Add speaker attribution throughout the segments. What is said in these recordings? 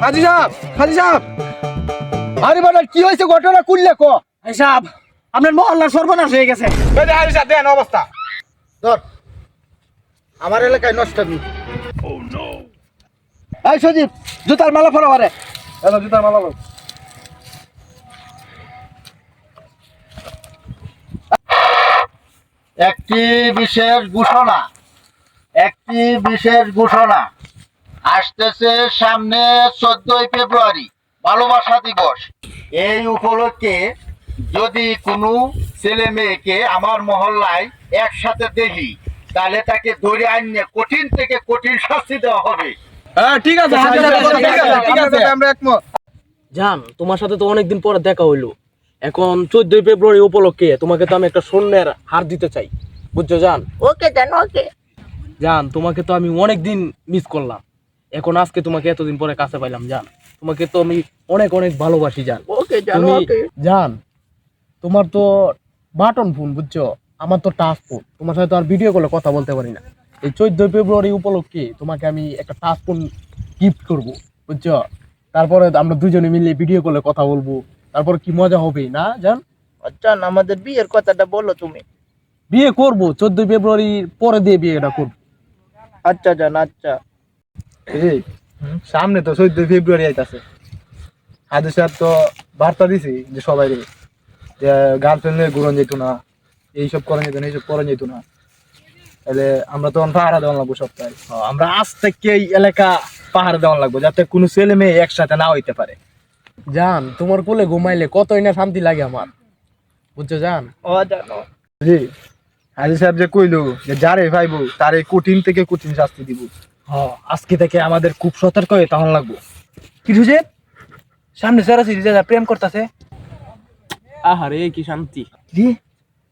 Speaker 1: হাজি সাহেব আরে বাবা কি হয়েছে ঘটনা কুললে কো
Speaker 2: এই সাহেব আপনার মহল্লার সর্বনাশ হয়ে গেছে।
Speaker 1: হাজি সাহেব দেন অবস্থা ধর আমার এলাকায় নষ্টামি। এই সজীব জুতার মালা পরা বারে এলো জুতার মালা পর। একটি বিশেষ ঘোষণা আসতেছে সামনে 14ই ফেব্রুয়ারি ভালোবাসা দিবস। এই উপলক্ষে যদি কোনো ছেলে মেয়েকে আমার মহল্লায় একসাথে দেখি তাহলে তাকে ধরে আইনে কঠিন থেকে কঠিন শাস্তি দেওয়া হবে।
Speaker 2: হ্যাঁ ঠিক আছে
Speaker 1: ঠিক আছে আমরা একমত।
Speaker 2: জান তোমার সাথে তো অনেকদিন পরে দেখা হইলো, এখন 14ই ফেব্রুয়ারি উপলক্ষে তোমাকে তো আমি একটা স্বর্ণের হার দিতে চাই, বুঝছো জান?
Speaker 3: ওকে জান ওকে
Speaker 2: জান তোমাকে তো আমি অনেকদিন মিস করলাম, এখন আজকে তোমাকে এতদিন পরে কাছে পাইলাম জান। তোমাকে তো আমি অনেক অনেক ভালোবাসি জান।
Speaker 3: ওকে জান
Speaker 2: তুমি
Speaker 3: ওকে
Speaker 2: জান তোমার তো বাটন ফোন, বুঝছো, আমার তো টাচ ফোন, তোমার সাথে তো আর ভিডিও কলে কথা বলতে পারি না। এই 14ই ফেব্রুয়ারি উপলক্ষে তোমাকে আমি একটা টাচ ফোন গিফট করবো, বুঝছো? তারপরে আমরা দুজনে মিলে ভিডিও কলে কথা বলবো, তারপর কি মজা হবে না জান?
Speaker 3: আচ্ছা আমাদের বিয়ের কথাটা বলো তুমি।
Speaker 2: বিয়ে করবো 14ই ফেব্রুয়ারির পরে দিয়ে বিয়েটা করবো।
Speaker 3: আচ্ছা জান আচ্ছা।
Speaker 1: এই সামনে তো 14ই ফেব্রুয়ারি আইতাছে। হাজি সাহেব তো বার্তা দিছি যে সবাই যে গার্লফ্রেন্ড নিয়ে ঘুরন যেত না, এইসব করেন যেত না, এইসব করেন যেত না। তাহলে আমরা তখন পাহারা দেওয়া লাগবো সপ্তাহে। আমরা আজ থেকে এই এলাকা পাহারা দেওয়া লাগবো যাতে কোনো ছেলে মেয়ে একসাথে না হইতে পারে।
Speaker 2: জান তোমার কোলে ঘুমাইলে কতই না শান্তি লাগে আমার, বুঝছো জান?
Speaker 3: ও জানো
Speaker 1: জি হাজি সাহেব যে কইলো যে যারে ভাইবো তারে কঠিন থেকে কঠিন শাস্তি দিব।
Speaker 2: আজকে থেকে আমাদের খুব সতর্ক হয়ে তখন লাগবো।
Speaker 1: কি বুঝে সামনে সারাসিরি যা প্রেম করতেছে।
Speaker 2: আহারে কি শান্তি।
Speaker 1: জি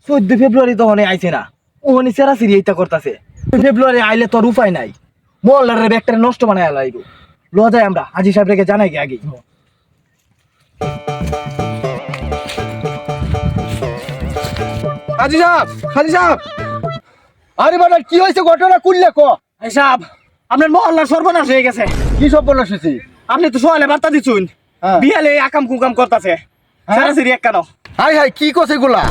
Speaker 1: 14 ফেব্রুয়ারি তো অনেক আইছে না, ওখানে সারাসিরি এইটা করতেছে। ফেব্রুয়ারি আইলে তোর উপায় নাই, মহল্লার ব্যাগটা নষ্ট বানায় লাইব। ল যাই আমরা হাজি সাহেবকে জানাই কি আগে। হাজি সাহেব আরে বাবা কি হয়েছে ঘটনা কুললে কো।
Speaker 2: এই সাহেব আপনার মহল্লার সর্বনাশ হয়ে গেছে।
Speaker 1: কি সব বলা শুছি?
Speaker 2: আপনি তো সকালে বার্তা দিচ্ছুন
Speaker 1: হ্যাঁ।
Speaker 2: বিয়ালে আকাম কুকাম করতেছে সারাসিরি এক কেন?
Speaker 1: হাই হাই কি কছে গুলা?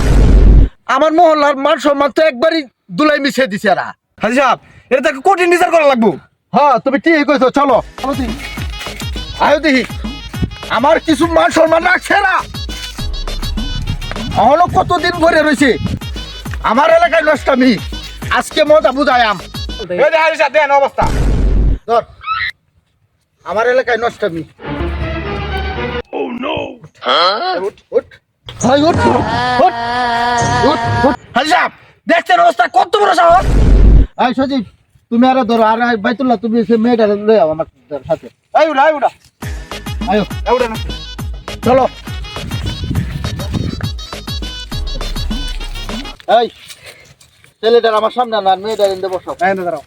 Speaker 1: আমার মহল্লার মান সম্মান তো একবারই দুলাই মিশিয়ে দিছে এরা।
Speaker 2: হাজি সাহেব এটা তো কঠিন বিচার করা লাগবো।
Speaker 1: হ্যাঁ তুমি ঠিক কইছো, চলো আয়ো দেখি। আমার কিছু মান সম্মান রাখছে না, এখনো কতদিন ভরে রয়েছে আমার এলাকায় নষ্টামি। আজকে মজা বুঝায়াম। দেন অবস্থা ধর আমার এলাকায় নষ্টামি। উঠ, উঠ। হাই, উঠ, উঠ, উঠ, উঠ।
Speaker 2: হাজি সাহেব দেখছেন অবস্থা কত বড় সাহস।
Speaker 1: এই সজীব তুমি আরে ধরো, আর বাইতুল্লাহ তুমি সে মেয়েটা লয়ে আও আমার সাথে।
Speaker 2: আই উড়া
Speaker 1: আয়ো
Speaker 2: উড়া না।
Speaker 1: চলো। এই ছেলেটার আমার সামনে না, মেয়েটার এনে বসো।
Speaker 2: দাঁড়াও।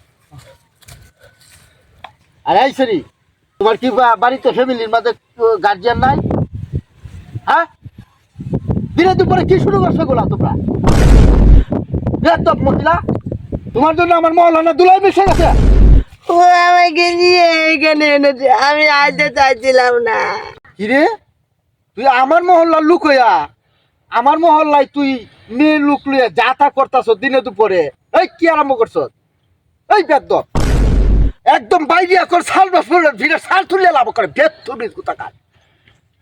Speaker 1: আর এই সরি তোমার কি বাড়িতে ফ্যামিলির মাঝে গার্জিয়ান নাই? হ্যাঁ দিনে দুপুরে কি শুরু করছো গোলা তোমরা? বেয়াদব মহিলা, তোমার জন্য আমার মহল্লা না দুলাই মিশে গেছে।
Speaker 3: ও আমাকে নিয়ে এখানে এনেছে, আমি আসতে চাইছিলাম না।
Speaker 1: কিরে তুই আমার মহল্লার লোক হইয়া আমার মহল্লায় তুই মেয়ে লোক লইয়া যা তা করতাছ দিনে দুপুরে? এই কি আরম্ভ করছ? এই বেয়াদব একদম বাইরিয়া কর সাল বাস ভিড়ে সাল তুলে লাভ করে বেতুবিস কোথাকার।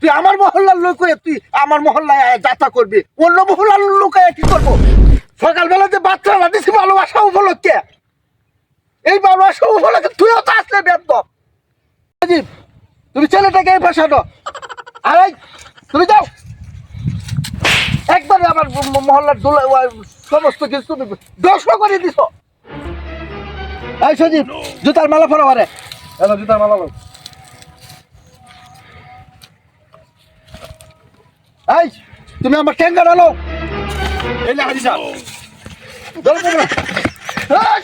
Speaker 1: তুই আমার মহল্লার লোক হয়ে তুই আমার মহল্লায় যাত্রা করবি, অন্য মহল্লার লোক হয়ে কি করবো? সকালবেলা যে বাচ্চারা দিছি ভালোবাসা উপলক্ষে, এই ভালোবাসা উপলক্ষে তুইও তো আসলে বেয়াদব। তুমি ছেলেটাকে এই পাশানো, আর এই তুমি যাও একবারে আমার মহল্লার সমস্ত কিছু তুমি ধ্বংস করে দিছ। এই সজীব জুতার মালা পরা বারে এলো জুতার মালা পর। এই তুমি আমার ঠেঙ্গা ডালো।
Speaker 2: এই যে হাজি সাহেব
Speaker 1: ধরো তোমরা। এই!